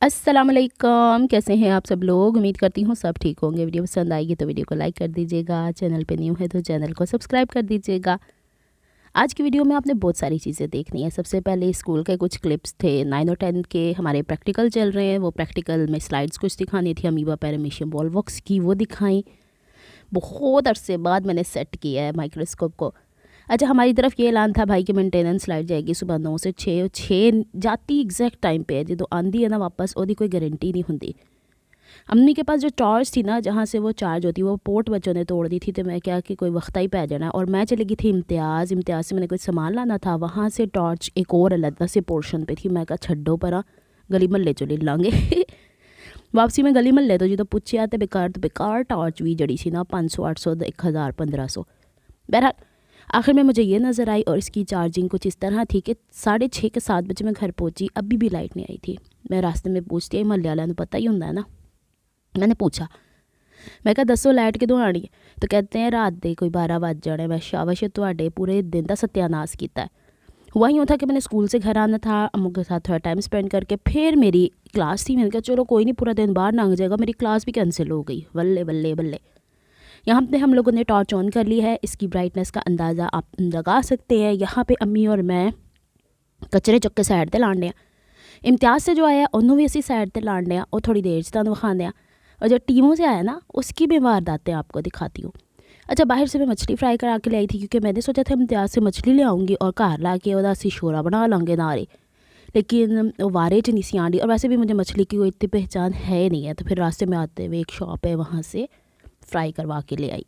अस्सलामुअलैकुम, कैसे हैं आप सब लोग। उम्मीद करती हूँ सब ठीक होंगे। वीडियो पसंद आएगी तो वीडियो को लाइक कर दीजिएगा। चैनल पे न्यू है तो चैनल को सब्सक्राइब कर दीजिएगा। आज की वीडियो में आपने बहुत सारी चीज़ें देखनी है। सबसे पहले स्कूल के कुछ क्लिप्स थे, 9 और 10 के हमारे प्रैक्टिकल चल रहे हैं। वो प्रैक्टिकल में स्लाइड्स कुछ दिखानी थी, अमीबा पैरामीशियम वॉल्वॉक्स की, वो दिखाई। बहुत अरसे बाद मैंने सेट किया है माइक्रोस्कोप को। अच्छा, हमारी तरफ ये ऐलान था भाई कि मेंटेनेंस लाइट जाएगी सुबह 9 से 6 6 जाती एग्जैक्ट टाइम पे है। जो आंधी है ना वापस, ओदी कोई गारंटी नहीं होंगी। अम्मी के पास जो टॉर्च थी ना, जहाँ से वो चार्ज होती, वो पोर्ट बच्चों ने तोड़ दी थी। तो मैं क्या कि कोई वक्त ही पै जाना। और मैं चली गई थी इम्तियाज़ से मैंने कुछ सामान लाना था। वहाँ से टॉर्च एक और अलग से पोर्शन पे थी। मैं कहा छड्डो पर गली महल्ले चो ले लांगे। वापसी में गली महल्ले तो जो पूछे तो बेकार टॉर्च भी जड़ी सी ना, 500 800 1000 1500। बहरहाल आखिर में मुझे ये नज़र आई और इसकी चार्जिंग कुछ इस तरह थी कि 6:30 के 7 बजे मैं घर पहुंची, अभी भी लाइट नहीं आई थी। मैं रास्ते में पूछती आई, महल्ले वालों को पता ही होंगे ना। मैंने पूछा, मैं कहा दसो लाइट कदों आनी है। तो कहते हैं रात दे कोई 12 बज जाने। मैं शाबाश तुहाडे पूरे दिन का सत्यानाश किया। हुआ यूँ था कि मैंने स्कूल से घर आना था, अम्मू के साथ थोड़ा टाइम स्पेंड करके फिर मेरी क्लास थी। मैंने कहा चलो कोई नहीं, पूरा दिन बाहर लंघ जाएगा। मेरी क्लास भी कैंसिल हो गई। बल्ले बल्ले बल्ले। यहाँ पे हम लोगों ने टॉर्च ऑन कर ली है। इसकी ब्राइटनेस का अंदाज़ा आप लगा सकते हैं। यहाँ पे अम्मी और मैं कचरे चुक के साइड पर लाने हैं। इम्तियाज़ से जो आया उन्होंने भी असी साइड पर लाने हैं, और थोड़ी देर से तुहानू विखाने हैं। और जो टीमों से आया ना, उसकी भी वारदातें आपको दिखाती हूँ। अच्छा, बाहर से मैं मछली फ्राई करा के ले आई थी, क्योंकि मैंने सोचा था इम्तियाज़ से मछली ले आऊँगी और घर ला के वह असी शोरा बना लाँगे नारे। लेकिन वारे च नहीं सी आँडी, और वैसे भी मुझे मछली की कोई इतनी पहचान है नहीं है। तो फिर रास्ते में आते हुए एक शॉप है, वहाँ से फ्राई करवा के ले आई।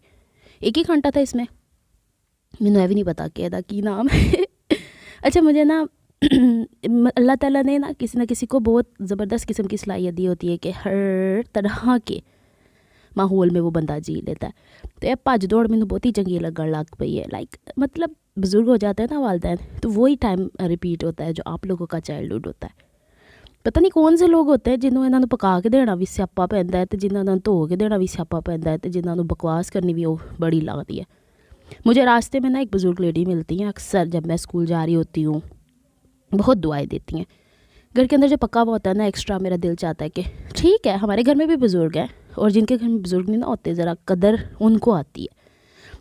1 घंटा था इसमें। मैंने भी नहीं पता क्या की नाम है। अच्छा, मुझे ना अल्लाह ताला ने ना किसी को बहुत ज़बरदस्त किस्म की सलाहियत दी होती है कि हर तरह के माहौल में वो बंदा जी लेता है। तो यह भज दौड़ मैंने बहुत ही चंगी लगन लग पई है। लाइक मतलब बुजुर्ग हो जाते हैं ना वालदैन, तो वही टाइम रिपीट होता है जो आप लोगों का चाइल्डहुड होता है। पता नहीं कौन से लोग होते हैं जिन्होंने इन्होंने पका के देना भी स्यापा पैंदा है, तो जिन्होंने धो के देना भी स्यापा पैंदा है, तो जिन्होंने बकवास करनी भी वो बड़ी लगती है। मुझे रास्ते में ना एक बुज़ुर्ग लेडी मिलती हैं अक्सर, जब मैं स्कूल जा रही होती हूँ। बहुत दुआएं देती हैं। घर के अंदर जो पका हुआ होता है ना एक्स्ट्रा, मेरा दिल चाहता है कि ठीक है हमारे घर में भी बुज़ुर्ग हैं, और जिनके घर में बुज़ुर्ग नहीं ना होते, ज़रा कदर उनको आती है।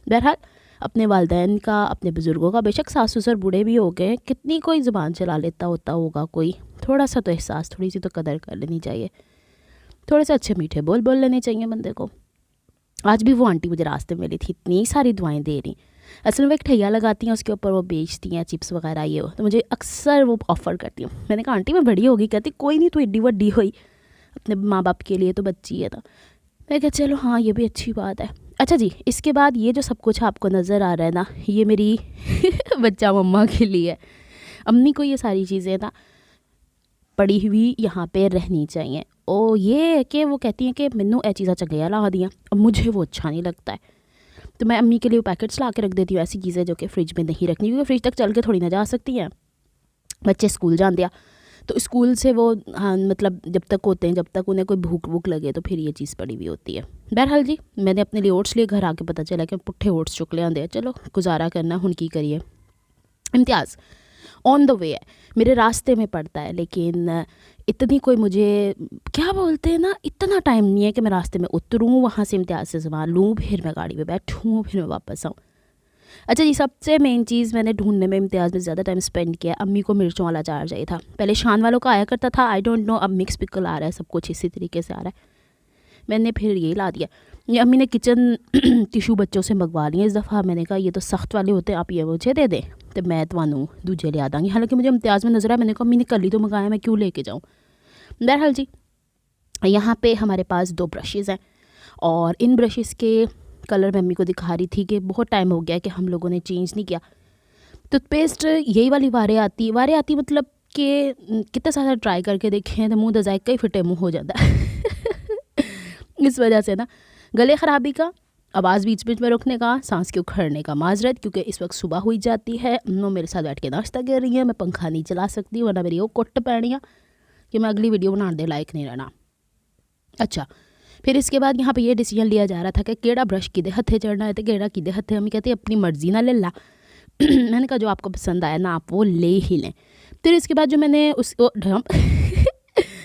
बहरहाल अपने वालदैन का, अपने बुज़ुर्गों का, बेशक सास ससुर बूढ़े भी हो गए, कितनी कोई ज़ुबान चला लेता होगा कोई, थोड़ा सा तो एहसास, थोड़ी सी तो कदर कर लेनी चाहिए। थोड़े से अच्छे मीठे बोल लेने चाहिए बंदे को। आज भी वो आंटी मुझे रास्ते में मिली थी, इतनी सारी दुआएं दे रही। असल में वो एक ठैया लगाती हैं, उसके ऊपर वो बेचती हैं चिप्स वगैरह ये हो। तो मुझे अक्सर वो ऑफ़र करती हूँ। मैंने कहा आंटी मैं बड़ी होगी। कहती कोई नहीं, तू एड्डी वड्डी हुई, अपने माँ बाप के लिए तो बच्ची है। तो मैं कहा चलो हाँ, ये भी अच्छी बात है। अच्छा जी, इसके बाद ये जो सब कुछ आपको नज़र आ रहा है ना, ये मेरी बच्चा मम्मा के लिए। अम्मी को ये सारी चीज़ें ना पड़ी हुई यहाँ पे रहनी चाहिए। और ये है कि वो कहती हैं कि मैनू ये चीज़ा चंगियां ला दियाँ, और मुझे वो अच्छा नहीं लगता है। तो मैं अम्मी के लिए पैकेट्स ला के रख देती हूँ, ऐसी चीज़ें जो कि फ्रिज में नहीं रखनी, क्योंकि फ्रिज तक चल के थोड़ी ना जा सकती हैं। बच्चे स्कूल जाते हैं, तो स्कूल से वो हाँ मतलब जब तक होते हैं, जब तक उन्हें कोई भूख वूख लगे, तो फिर ये चीज़ पड़ी हुई होती है। बहरहाल जी, मैंने अपने लिए ओट्स लिए, घर आके पता चला कि पुट्ठे ओट्स चुक ले आते। चलो गुजारा करना हुन की करिए। इम्तियाज़ ऑन द वे है, मेरे रास्ते में पड़ता है, लेकिन इतनी कोई मुझे क्या बोलते हैं ना, इतना टाइम नहीं है कि मैं रास्ते में उतरूँ, वहाँ से इम्तियाज़ से सामान लूँ, फिर मैं गाड़ी में बैठूँ, फिर मैं वापस आऊँ। अच्छा जी, सबसे मेन चीज़ मैंने ढूंढने में इम्तियाज़ में ज़्यादा टाइम स्पेंड किया। अम्मी को मिर्चों वाला अचार चाहिए था। पहले शान वालों का आया करता था, आई डोंट नो अब मिक्स पिकल आ रहा है, सब कुछ इसी तरीके से आ रहा है। मैंने फिर ये ला दिया। ये अम्मी ने किचन टिशू बच्चों से मंगवा लिए इस दफ़ा। मैंने कहा ये तो सख्त वाले होते हैं, आप ये मुझे दे दें तो मैं तुम्हें दूजे लिया दाँगी। हालांकि मुझे इम्तियाज़ में नज़र आया, मैंने कहा अम्मी ने कल ही तो मंगाया, मैं क्यों लेके जाऊँ। बहरहाल जी, यहाँ पे हमारे पास 2 ब्रशेज़ हैं, और इन ब्रशेज़ के कलर मैं अम्मी को दिखा रही थी कि बहुत टाइम हो गया कि हम लोगों ने चेंज नहीं किया। टूथपेस्ट यही वाली वारे आती मतलब कि कितने सारा ट्राई करके देखें तो मुँह जायका ही फिटे मुँह हो जाता है। इस वजह से ना गले ख़राबी का, आवाज़ बीच बीच में रुकने का, सांस के उखड़ने का माजरत, क्योंकि इस वक्त सुबह हुई जाती है। वो मेरे साथ बैठ के नाश्ता कर रही है, मैं पंखा नहीं चला सकती वरना मेरी वो कुट पैनी है कि मैं अगली वीडियो बनाने दे लायक नहीं रहना। अच्छा, फिर इसके बाद यहाँ पे ये डिसीजन लिया जा रहा था कि केड़ा ब्रश किदे हथे चढ़ना है तो केड़ा किदे हथे। हम कहते अपनी मर्जी ना ले ला। मैंने कहा जो आपको पसंद आया ना आप वो ले ही लें। फिर इसके बाद जो मैंने उसको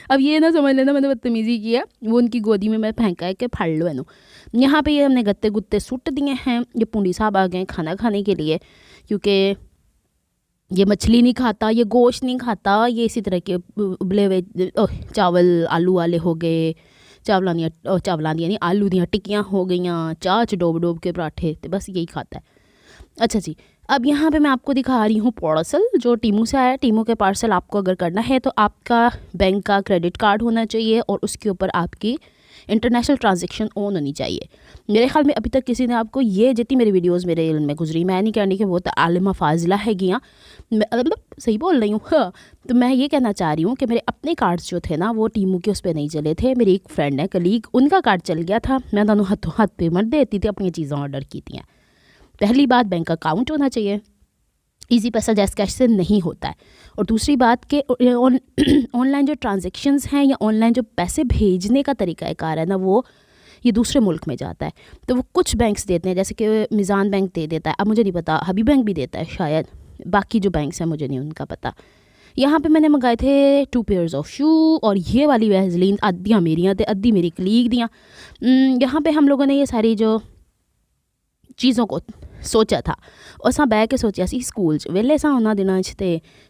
अब ये ना समझ लेना मैंने बदतमीज़ी की है, वो उनकी गोदी में मैं फेंका है कि फाड़ लो इनू। यहाँ पे ये हमने गत्ते गुत्ते सुट दिए हैं। ये पूंडी साहब आ गए खाना खाने के लिए, क्योंकि ये मछली नहीं खाता, ये गोश्त नहीं खाता, ये इसी तरह के उबले हुए चावल आलू वाले हो गए, चावलों दियाँ नहीं आलू दियाँ टिक्कियाँ हो गईयाँ, चाह च डोब डोब के पराठे, तो बस यही खाता है। अच्छा जी, अब यहाँ पे मैं आपको दिखा रही हूँ पार्सल जो टीमू से आया है। टीमू के पार्सल आपको अगर करना है तो आपका बैंक का क्रेडिट कार्ड होना चाहिए और उसके ऊपर आपकी इंटरनेशनल ट्रांजैक्शन ऑन होनी चाहिए। मेरे ख्याल में अभी तक किसी ने आपको ये जितनी मेरी वीडियोस मेरे इल्म में गुजरी, मैं नहीं कहनी कि वो तो आलिमा फाजिला है गियाँ, मतलब सही बोल रही हूँ। हाँ, तो मैं ये कहना चाह रही हूँ कि मेरे अपने कार्ड्स जो थे ना वो टीमू के उस पर नहीं चले थे। मेरी एक फ्रेंड है कलीग, उनका कार्ड चल गया था। मैं दोनों हाथों हाथ पेमेंट देती थी, अपनी चीज़ें ऑर्डर की थी। पहली बात, बैंक अकाउंट होना चाहिए, इजी पैसा जैस कैश से नहीं होता है। और दूसरी बात कि ऑनलाइन जो ट्रांजैक्शंस हैं या ऑनलाइन जो पैसे भेजने का तरीक़ाकार है ना, वो ये दूसरे मुल्क में जाता है। तो वो कुछ बैंक्स देते हैं, जैसे कि मिज़ान बैंक दे देता है, अब मुझे नहीं पता, हबीब बैंक भी देता है शायद, बाकी जो बैंक्स हैं मुझे नहीं उनका पता। यहाँ पे मैंने मंगाए थे 2 पेयर्स ऑफ शू, और ये वाली वैसलीन अद्धियाँ मेरियाँ थे, अद्धी मेरी कलीग दियाँ। यहाँ पे हम लोगों ने ये सारी जो चीज़ों को सोचा था, असा बह के सोचा सी स्कूल वेले सा उन्होंने दिनों तो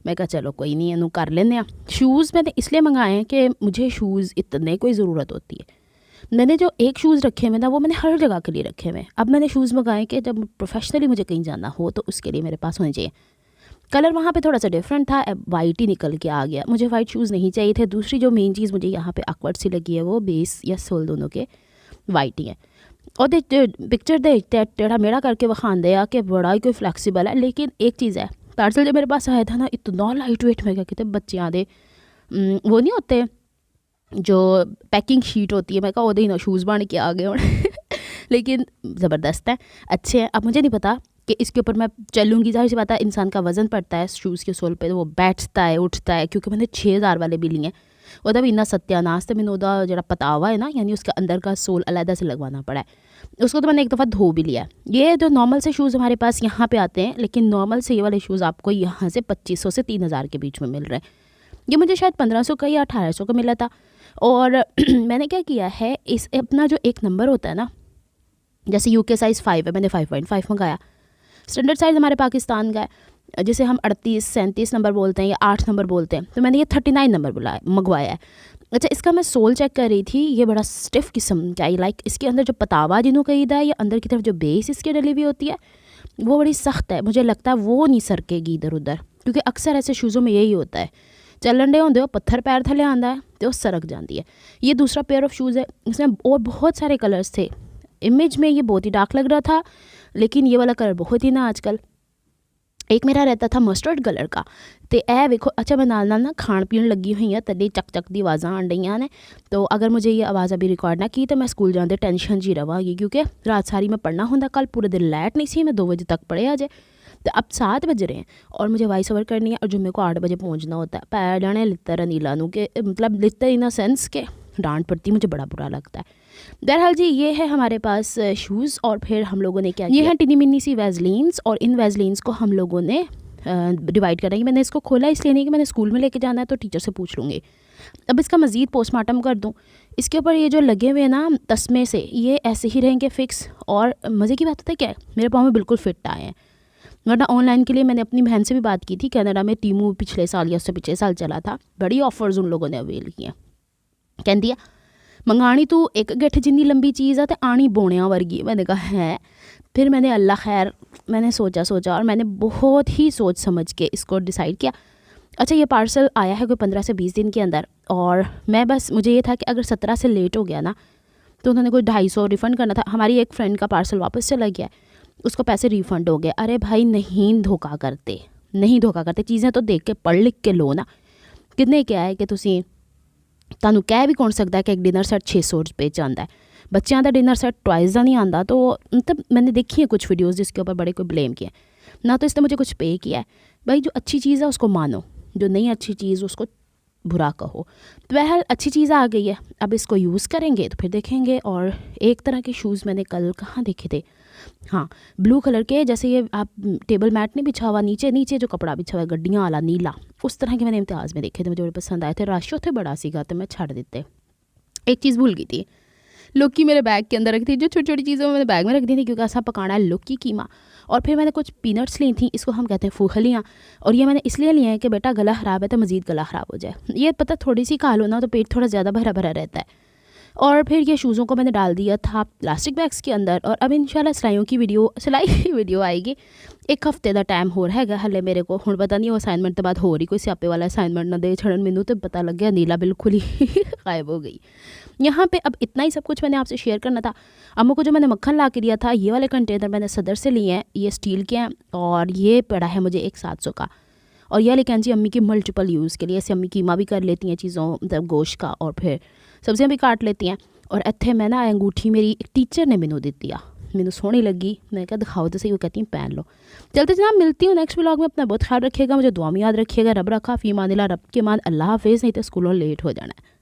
मैं कहा चलो कोई नहीं इनू कर लें। शूज़ मैंने इसलिए मंगाए हैं कि मुझे शूज़ इतने कोई ज़रूरत होती है। मैंने जो एक शूज़ रखे हुए ना वो मैंने हर जगह के लिए रखे हुए। अब मैंने शूज़ मंगाए कि जब प्रोफेशनली मुझे कहीं जाना हो तो उसके लिए मेरे पास होने चाहिए। कलर वहाँ पे थोड़ा सा डिफरेंट था, वाइट ही निकल के आ गया, मुझे वाइट शूज़ नहीं चाहिए थे। दूसरी जो मेन चीज़ मुझे यहाँ पे ऑकवर्ड सी लगी है वो बेस या सोल दोनों के वाइट ही हैं। और पिक्चर देखते टेढ़ा मेढ़ा करके वखांदे आ कि बड़ा ही कोई फ्लैक्सीबल है, लेकिन एक चीज़ है, पार्सल जो मेरे पास आया था ना इतना लाइट वेट, मैं क्या कहते बच्चियां दे वो नहीं होते जो पैकिंग शीट होती है, मैं कहा ओदे ही ना शूज़ बन के आ गए होने लेकिन ज़बरदस्त है, अच्छे हैं। अब मुझे नहीं पता कि इसके ऊपर मैं चलूँगी, जाहिर सी बात है इंसान का वज़न पड़ता है शूज़ के सोल पे, तो वो बैठता है उठता है, क्योंकि मैंने 6000 वाले भी लिए हैं। वह भी इन्ना सत्यानाश, तो मैंने वह जरा पतावा है ना, यानी उसके अंदर का सोल अलहदा से लगवाना पड़ा है, उसको तो मैंने एक दफ़ा धो भी लिया। ये जो नॉर्मल से शूज़ हमारे पास यहाँ पे आते हैं, लेकिन नॉर्मल से ये वाले शूज़ आपको यहाँ से 2500 से 3000 के बीच में मिल रहे हैं। ये मुझे शायद 1500 का या 1800 का मिला था। और मैंने क्या किया है, इस अपना जो एक नंबर होता है ना, जैसे यूके साइज़ 5 है, मैंने 5.5 मंगाया। स्टैंडर्ड साइज़ हमारे पाकिस्तान का है, जिसे हम 38-37 नंबर बोलते हैं या 8 नंबर बोलते हैं, तो मैंने ये 39 नंबर मंगवाया है। अच्छा, इसका मैं सोल चेक कर रही थी, ये बड़ा स्टिफ किस्म का, लाइक इसके अंदर जो पतावा जिन्हों कहीदा है या अंदर की तरफ जो बेस इसके डली हुई होती है वो बड़ी सख्त है। मुझे लगता है वो नहीं सरकेगी इधर उधर, क्योंकि अक्सर ऐसे शूज़ों में यही होता है, चलन डे होंगे पत्थर पैर थले आंदा है तो सरक जाती है। ये दूसरा पेयर ऑफ शूज़ है, इसमें और बहुत सारे कलर्स थे। इमेज में ये बहुत ही डार्क लग रहा था, लेकिन ये वाला कलर बहुत ही ना आजकल, एक मेरा रहता था मस्टर्ड कलर का, तो ए वेखो। अच्छा, मैं नाल नाल ना खाण पीण लगी हुई है, तदे चक चक दी आवाज़ा आन डईयां ने, तो अगर मुझे ये आवाज़ अभी रिकॉर्ड ना की तो मैं स्कूल जाते टेंशन जी रवांगी, क्योंकि रात सारी मैं पढ़ना होंगे, कल पूरे दिन लाइट नहीं सी, मैं 2 बजे तक पढ़े अजे, तो अब 7 बज रहे हैं और मुझे वॉइस ओवर करनी है और जुम्मे को 8 बजे पहुँचना होता है। पैर जाने लितर अनिला नू के, मतलब लितर इन अ सेंस के डांट पड़ती, मुझे बड़ा बुरा लगता है। बहरहाल जी, ये है हमारे पास शूज़। और फिर हम लोगों ने क्या, ये हैं टिनी मिनी सी वैसलीन्स, और इन वैसलीन्स को हम लोगों ने डिवाइड करेंगे। मैंने इसको खोला इसलिए नहीं कि मैंने स्कूल में लेके जाना है तो टीचर से पूछ लूँगी। अब इसका मज़ीद पोस्टमार्टम कर दूँ, इसके ऊपर ये जो लगे हुए ना तस्मे से, ये ऐसे ही रहेंगे फ़िक्स। और मज़े की बात होता है क्या है, मेरे पाँव में बिल्कुल फिट आए हैं, वरना ऑनलाइन के लिए मैंने अपनी बहन से भी बात की थी, कनाडा में टीमू पिछले साल या उससे पिछले साल चला था, बड़ी ऑफ़र्स उन लोगों ने अवेल किए। कहती है मंगानी तू एक गिठ जिन्नी लंबी चीज़ है तो आनी बोणिया वर्गी। मैंने कहा है, फिर मैंने अल्लाह खैर, मैंने सोचा और मैंने बहुत ही सोच समझ के इसको डिसाइड किया। अच्छा, ये पार्सल आया है कोई 15 से 20 दिन के अंदर, और मैं बस मुझे ये था कि अगर 17 से लेट हो गया ना तो उन्होंने कोई 250 रिफ़ंड करना था। हमारी एक फ्रेंड का पार्सल वापस चला गया, उसको पैसे रिफ़ंड हो गए। अरे भाई, नहीं धोखा करते, चीज़ें तो देख के पढ़ लिख के लो ना। कितने क्या है कि तुसी ਤੁਹਾਨੂੰ ਕਹਿ भी कौन सकता है कि एक डिनर सेट 600 रुपये च आता है, बच्चों का डिनर सेट टॉयज़ का नहीं आता। तो मतलब मैंने देखी है कुछ वीडियोस जिसके ऊपर बड़े कोई ब्लेम किया, ना तो इसने मुझे कुछ पे किया है। भाई, जो अच्छी चीज़ है उसको मानो, जो नहीं अच्छी चीज़ उसको बुरा कहो। तो वह अच्छी चीज़ आ गई है, अब इसको यूज़ करेंगे तो फिर देखेंगे। और एक तरह के शूज़ मैंने कल कहाँ देखे थे, हाँ, ब्लू कलर के, जैसे ये आप टेबल मैट नहीं बिछा हुआ, नीचे जो कपड़ा बिछा हुआ है गड्डियाँ वाला नीला, उस तरह के मैंने इम्तिहाज़ में देखे थे, मुझे बड़े पसंद आए थे। रश उत्थे बड़ा सीगा तो मैं छड़ दिते। एक चीज़ भूल गई थी, लौकी मेरे बैग के अंदर रखी थी। जो छोटी छोटी चीज़ें मैंने बैग में रख दी थी क्योंकि ऐसा पकाना है लौकी कीमा। और फिर मैंने कुछ पीनट्स ली थी, इसको हम कहते हैं फूहलियाँ, और ये मैंने इसलिए लिए हैं कि बेटा गला ख़राब है तो मज़ीद गला ख़राब हो जाए। ये पता थोड़ी सी खा लो ना तो पेट थोड़ा ज़्यादा भरा भरा रहता है। और फिर ये शूज़ों को मैंने डाल दिया था प्लास्टिक बैग्स के अंदर। और अब इंशाल्लाह सिलाई की वीडियो आएगी। एक हफ्ते का टाइम हो रहा है हले मेरे को। हुण पता नहीं वो असाइनमेंट के बाद होर ही कोई स्यापे वाला असाइनमेंट ना दे छड़न। मैनू तो पता लग गया नीला बिल्कुल ही गायब हो गई। यहाँ पे अब इतना ही सब कुछ मैंने आपसे शेयर करना था। अम्मू को जो मैंने मक्खन ला के दिया था, ये वाले कंटेनर मैंने सदर से लिए हैं, ये स्टील के हैं। और ये पड़ा है मुझे एक 700 का। और यह लेकिन जी अम्मी की मल्टीपल यूज़ के लिए, ऐसे अम्मी कीमा भी कर लेती हैं चीज़ों मतलब गोश्त का, और फिर सब्जियां भी काट लेती हैं। और इत्थे मैं ना अंगूठी मेरी एक टीचर ने मैनू दी आ, मैनू सोहनी लगी। मैं क्या दिखाओ तो सही, वो कहती हैं पहन लो। चलते जनाब मिलती हूँ नेक्स्ट व्लॉग में। अपना बहुत ख्याल रखिएगा, मुझे दुआ में याद रखिएगा। रब रखा फ़ी मानिल्लाह, रब के मान अल्लाह हाफिज़, नहीं तो स्कूलों लेट हो जाना है।